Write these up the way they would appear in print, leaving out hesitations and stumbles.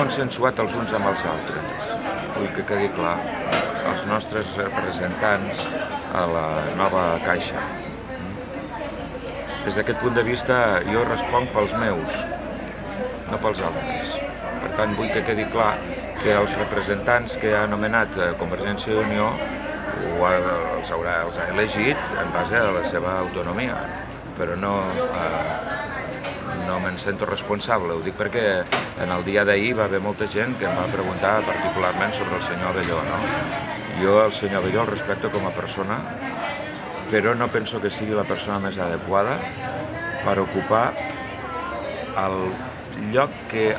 consensuat els uns amb els altres. Vull que quedi clar, els nostres representants a la nova Caixa. Des d'aquest punt de vista, jo responc pels meus, no pels altres. Per tant, vull que quedi clar que els representants que ha nomenat Convergència i Unió els ha elegit en base a la seva autonomia, però no me'n sento responsable. Ho dic perquè en el dia d'ahir va haver molta gent que em va preguntar particularment sobre el senyor Abelló. Jo el senyor Abelló el respecto com a persona, però no penso que sigui la persona més adequada per ocupar el lloc que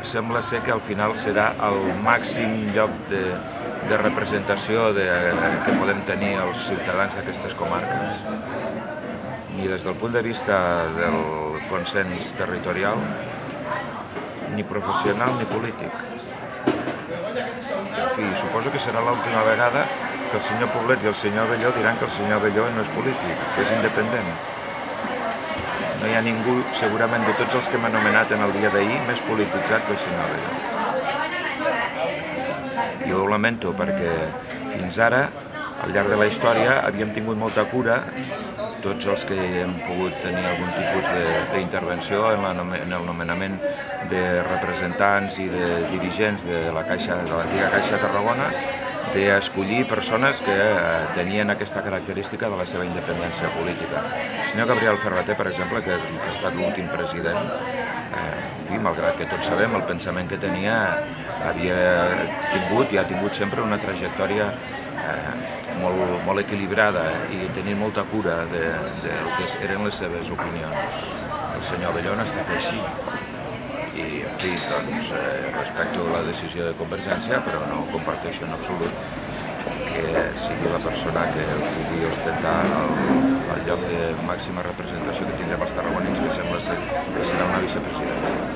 sembla ser que al final serà el màxim lloc de representació que podem tenir els ciutadans d'aquestes comarques, ni des del punt de vista del consens territorial, ni professional ni polític. En fi, suposo que serà l'última vegada que el senyor Poblet i el senyor Abelló diran que el senyor Abelló no és polític, que és independent. No hi ha ningú, segurament, de tots els que m'ha anomenat en el dia d'ahir, més polititzat que el senyor Abelló. Jo ho lamento perquè fins ara, al llarg de la història, havíem tingut molta cura, tots els que hem pogut tenir algun tipus d'intervenció en el nomenament de representants i de dirigents de l'antiga Caixa de Tarragona, d'escollir persones que tenien aquesta característica de la seva independència política. El senyor Gabriel Ferrater, per exemple, que ha estat l'últim president, en fi, malgrat que tots sabem el pensament que tenia, havia tingut i ha tingut sempre una trajectòria molt equilibrada i tenint molta cura del que eren les seves opinions. El senyor Abelló ha estat així. I, en fi, doncs, respecto la decisió de Convergència, però no comparteixo en absolut que sigui la persona que pugui ostentar el lloc de màxima representació que tindrem els tarragonins, que sembla que serà una vicepresidència.